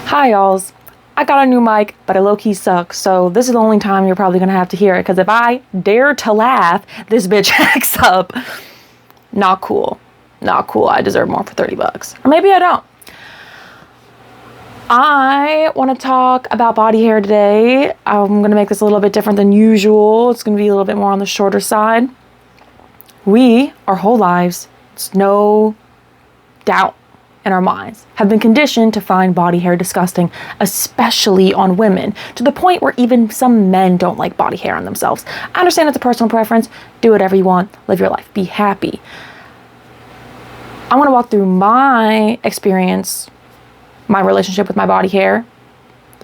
Hi, y'alls. I got a new mic, but I low-key suck, so this is the only time you're probably gonna have to hear it, because if I dare to laugh, this bitch acts up. Not cool. Not cool. I deserve more for 30 bucks. Or maybe I don't. I want to talk about body hair today. I'm going to make this a little bit different than usual. It's going to be a little bit more on the shorter side. We, our whole lives, it's no doubt in our minds, have been conditioned to find body hair disgusting, especially on women, to the point where even some men don't like body hair on themselves. I understand it's a personal preference. Do whatever you want. Live your life. Be happy. I want to walk through my experience, my relationship with my body hair.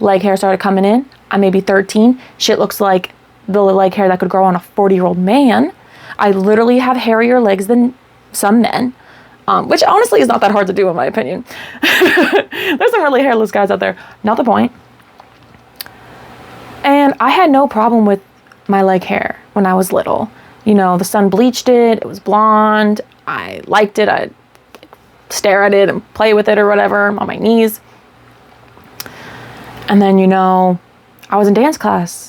Leg hair started coming in. I may be 13. Shit looks like the leg hair that could grow on a 40-year-old man. I literally have hairier legs than some men, which honestly is not that hard to do in my opinion. There's some really hairless guys out there. Not the point. And I had no problem with my leg hair when I was little. You know, the sun bleached it. It was blonde. I liked it. I'd stare at it and play with it or whatever on my knees. And then, you know, I was in dance class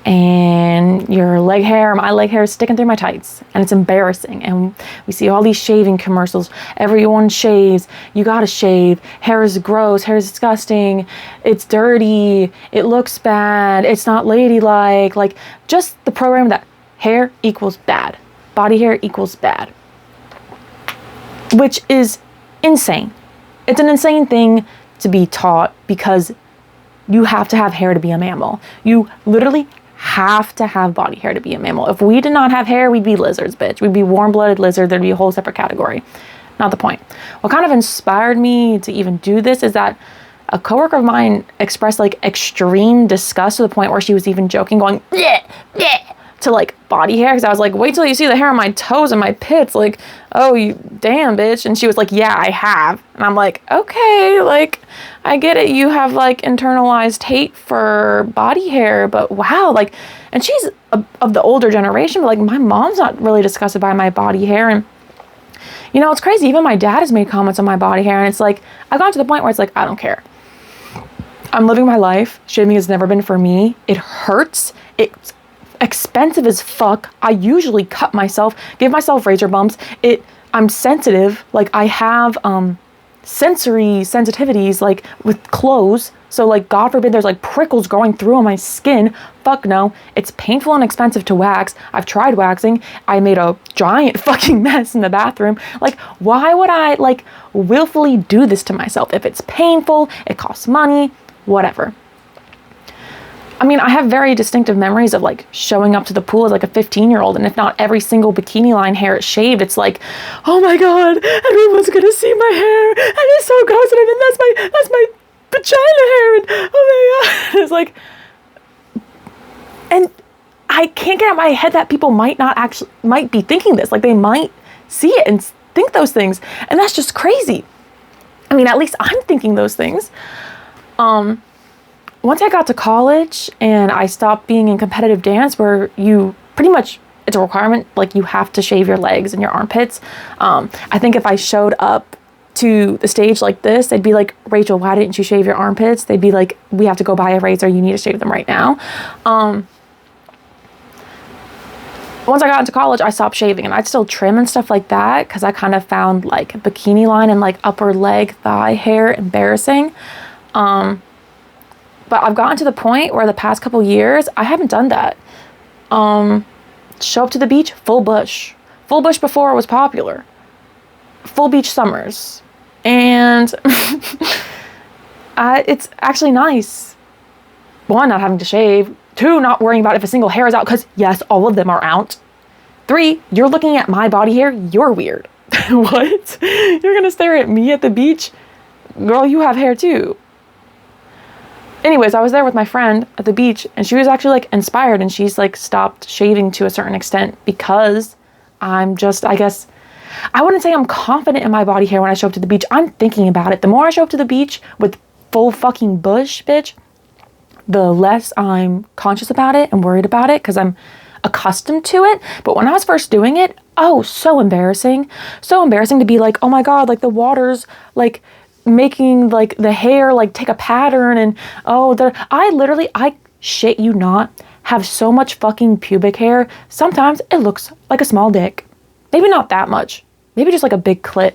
and your leg hair, my leg hair is sticking through my tights and it's embarrassing. And we see all these shaving commercials. Everyone shaves. You gotta shave. Hair is gross. Hair is disgusting. It's dirty. It looks bad. It's not ladylike. Like, just the program that hair equals bad. Body hair equals bad. Which is insane. It's an insane thing to be taught because you have to have hair to be a mammal. You literally have to have body hair to be a mammal. If we did not have hair, we'd be lizards, bitch. We'd be warm-blooded lizards. There'd be a whole separate category. Not the point. What kind of inspired me to even do this is that a coworker of mine expressed like extreme disgust to the point where she was even joking, going, bleh, bleh, to like body hair, because I was like, wait till you see the hair on my toes and my pits, like, oh, you damn bitch. And she was like, yeah, I have. And I'm like, okay, like, I get it, you have like internalized hate for body hair, but wow, like, and she's of the older generation, but like my mom's not really disgusted by my body hair. And you know, it's crazy, even my dad has made comments on my body hair, and it's like, I got to the point where it's like, I don't care. I'm living my life. Shaving has never been for me. It hurts. It's expensive as fuck. I usually cut myself, give myself razor bumps. I'm sensitive. Like, I have sensory sensitivities, like with clothes. So like, God forbid there's like prickles growing through on my skin. Fuck no. It's painful and expensive to wax. I've tried waxing. I made a giant fucking mess in the bathroom. Like, why would I like willfully do this to myself? If it's painful, it costs money, whatever. I mean, I have very distinctive memories of like showing up to the pool as like a 15-year-old, and if not every single bikini line hair is shaved, it's like, oh my God, everyone's gonna see my hair, and it's so gross, and that's my vagina hair, and oh my God. It's like, and I can't get out of my head that people might be thinking this, like they might see it and think those things, and that's just crazy. I mean, at least I'm thinking those things. Once I got to college and I stopped being in competitive dance, where you pretty much, it's a requirement, like you have to shave your legs and your armpits. I think if I showed up to the stage like this, they'd be like, Rachel, why didn't you shave your armpits? They'd be like, we have to go buy a razor. You need to shave them right now. Once I got into college, I stopped shaving, and I'd still trim and stuff like that because I kind of found like bikini line and like upper leg, thigh hair embarrassing. But I've gotten to the point where the past couple years, I haven't done that. Show up to the beach, full bush. Full bush before it was popular. Full beach summers. And it's actually nice. One, not having to shave. Two, not worrying about if a single hair is out, because yes, all of them are out. Three, you're looking at my body hair, you're weird. What? You're gonna stare at me at the beach? Girl, you have hair too. Anyways, I was there with my friend at the beach, and she was actually like inspired, and she's like stopped shaving to a certain extent because I'm just, I guess, I wouldn't say I'm confident in my body hair when I show up to the beach. I'm thinking about it. The more I show up to the beach with full fucking bush, bitch, the less I'm conscious about it and worried about it because I'm accustomed to it. But when I was first doing it, oh, so embarrassing. So embarrassing to be like, oh my God, like the water's like making like the hair like take a pattern and I shit you not, have so much fucking pubic hair. Sometimes it looks like a small dick. Maybe not that much. Maybe just like a big clit.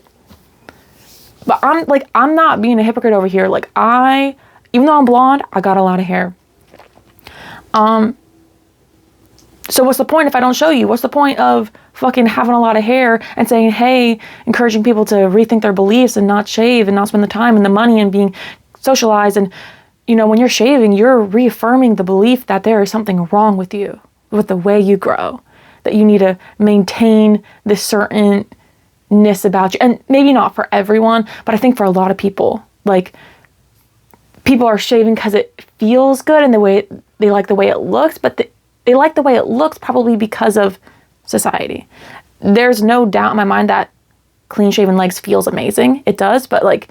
But I'm not being a hypocrite over here. Like even though I'm blonde, I got a lot of hair. So what's the point if I don't show you? What's the point of fucking having a lot of hair and saying, hey, encouraging people to rethink their beliefs and not shave and not spend the time and the money and being socialized? And, you know, when you're shaving, you're reaffirming the belief that there is something wrong with you, with the way you grow, that you need to maintain this certainness about you. And maybe not for everyone, but I think for a lot of people, like, people are shaving because it feels good and they like the way it looks, but they like the way it looks probably because of society. There's no doubt in my mind that clean shaven legs feels amazing. It does, but like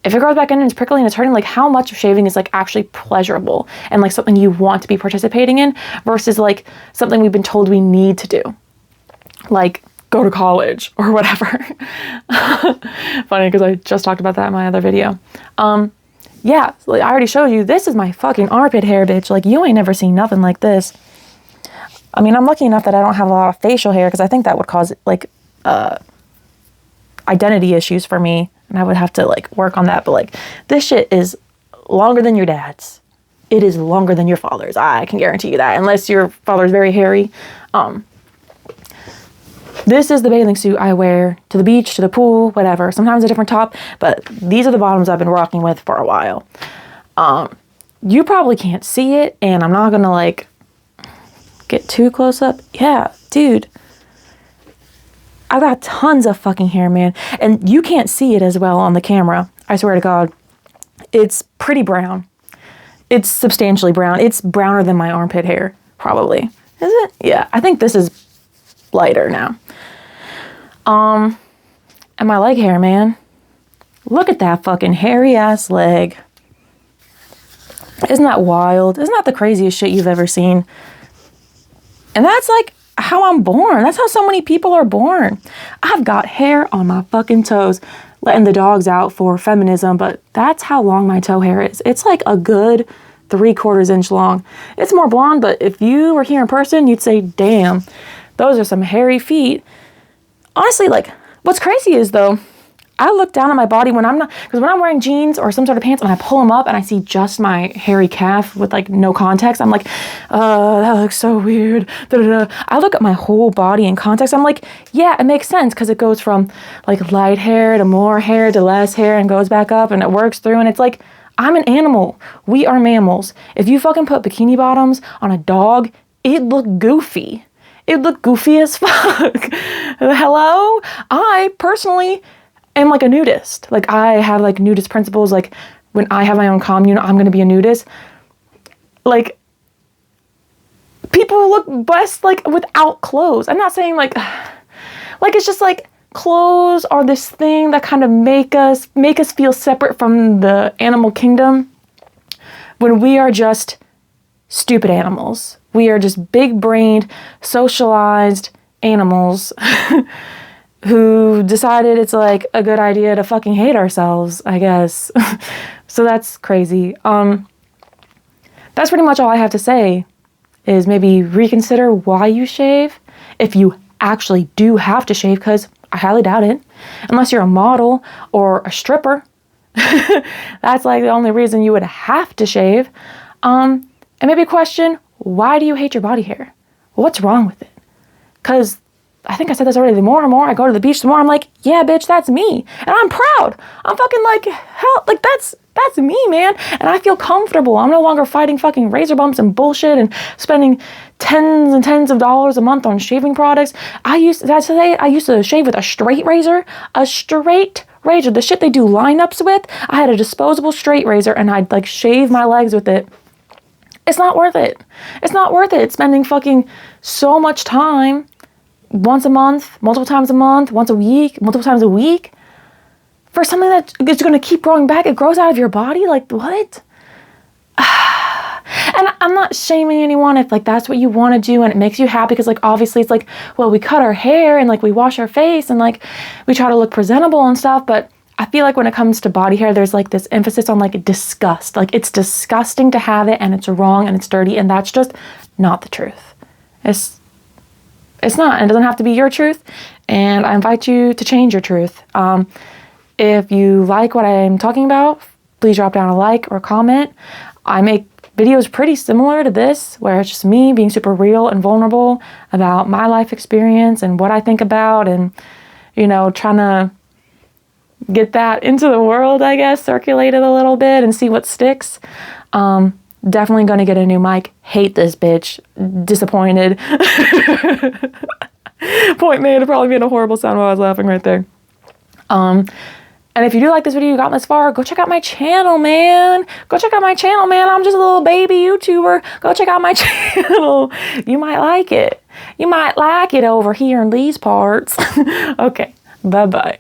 if it grows back in and it's prickly and it's hurting, like how much of shaving is like actually pleasurable and like something you want to be participating in versus like something we've been told we need to do, like go to college or whatever. Funny because I just talked about that in my other video. Yeah, like I already showed you, this is my fucking armpit hair, bitch. Like, you ain't never seen nothing like this. I mean, I'm lucky enough that I don't have a lot of facial hair because I think that would cause, like, identity issues for me. And I would have to, like, work on that. But, like, this shit is longer than your dad's. It is longer than your father's. I can guarantee you that. Unless your father's very hairy. This is the bathing suit I wear to the beach, to the pool, whatever. Sometimes a different top, but these are the bottoms I've been rocking with for a while. You probably can't see it, and I'm not gonna like get too close up. Yeah, dude. I've got tons of fucking hair, man. And you can't see it as well on the camera. I swear to God. It's pretty brown. It's substantially brown. It's browner than my armpit hair, probably. Is it? Yeah, I think this is lighter now. And my leg hair, man. Look at that fucking hairy ass leg. Isn't that wild? Isn't that the craziest shit you've ever seen? And that's like how I'm born. That's how so many people are born. I've got hair on my fucking toes, letting the dogs out for feminism, but that's how long my toe hair is. It's like a good 3/4 inch long. It's more blonde, but if you were here in person, you'd say, damn, those are some hairy feet. Honestly, like, what's crazy is though, I look down at my body when I'm not, because when I'm wearing jeans or some sort of pants and I pull them up and I see just my hairy calf with like no context, I'm like, that looks so weird. Da-da-da. I look at my whole body in context. I'm like, yeah, it makes sense because it goes from like light hair to more hair to less hair and goes back up and it works through. And it's like, I'm an animal. We are mammals. If you fucking put bikini bottoms on a dog, it look goofy. It looked goofy as fuck. Hello? I personally am like a nudist. Like I have like nudist principles. Like when I have my own commune, I'm going to be a nudist. Like people look best like without clothes. I'm not saying like it's just like clothes are this thing that kind of make us feel separate from the animal kingdom when we are just stupid animals. We are just big-brained, socialized animals who decided it's like a good idea to fucking hate ourselves, I guess. So that's crazy. That's pretty much all I have to say is maybe reconsider why you shave. If you actually do have to shave, because I highly doubt it. Unless you're a model or a stripper. That's like the only reason you would have to shave. And maybe question, why do you hate your body hair? What's wrong with it? Because I think I said this already. The more and more I go to the beach, the more I'm like, yeah, bitch, that's me. And I'm proud. I'm fucking like, hell, like that's me, man. And I feel comfortable. I'm no longer fighting fucking razor bumps and bullshit and spending tens and tens of dollars a month on shaving products. I used to shave with a straight razor. A straight razor. The shit they do lineups with. I had a disposable straight razor and I'd like shave my legs with it. It's not worth it. It's not worth it. Spending fucking so much time once a month, multiple times a month, once a week, multiple times a week for something that is going to keep growing back. It grows out of your body. Like what? And I'm not shaming anyone if like that's what you want to do and it makes you happy because like obviously it's like, well, we cut our hair and like we wash our face and like we try to look presentable and stuff. But I feel like when it comes to body hair, there's like this emphasis on like disgust. Like it's disgusting to have it and it's wrong and it's dirty, and that's just not the truth. It's not. It doesn't have to be your truth, and I invite you to change your truth. If you like what I'm talking about, please drop down a like or comment. I make videos pretty similar to this, where it's just me being super real and vulnerable about my life experience and what I think about, and, you know, trying to get that into the world, I guess, circulate it a little bit and see what sticks. Definitely going to get a new mic. Hate this bitch. Disappointed. Point made. It probably made a horrible sound while I was laughing right there. And if you do like this video, you got this far, go check out my channel, man. Go check out my channel, man. I'm just a little baby YouTuber. Go check out my channel. You might like it. You might like it over here in these parts. Okay, bye-bye.